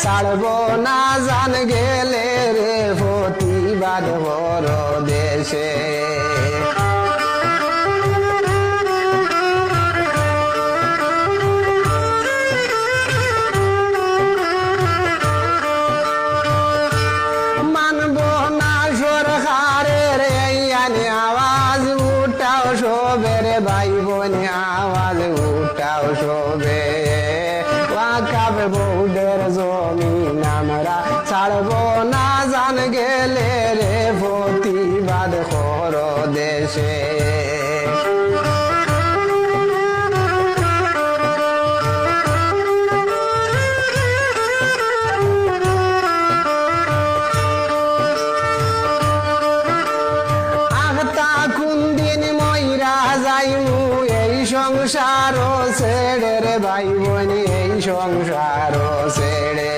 ছাড়বো না জান গেলে রে প্রতিবাদ বড় দেশে মানবো না সরকারের এই আনে আওয়াজ উঠাও শোবে রে ভাই বোন আওয়াজ উঠাও শোবে ওয়াকাব বোর্ডের জমিন আমরা ছাড়বো না জান গেলে রে প্রতিবাদ করো দেশে এই সংসার ছেড়ে রে ভাই বোন এই সংসার ছেড়ে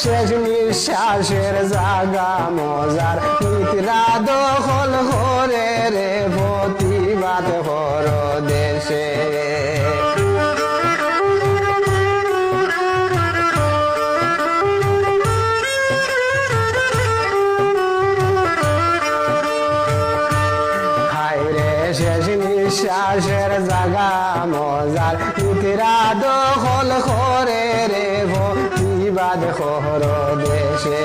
শেষ নিঃশ্বাসের জাগা মজার মিত্রা দখল করে রে প্রতিবাদ কর দেশে শেষ নিঃশ্বাসের জাগা মজার মিত্রা দখল করে রে প্রতিবাদ কর দেশে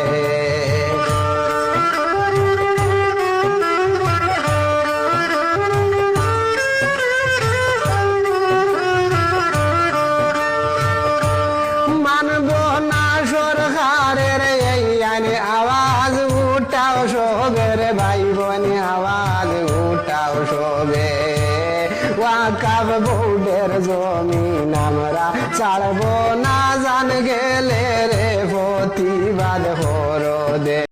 মানব না সরকারের এই আইনে আওয়াজ উঠাও সবে রে ভাই বোন আওয়াজ উঠাও সবে ওয়াকাব বোর্ডের জমিন আমরা ছাড়বো না জান গেলে রে প্রতিবাদ করো দে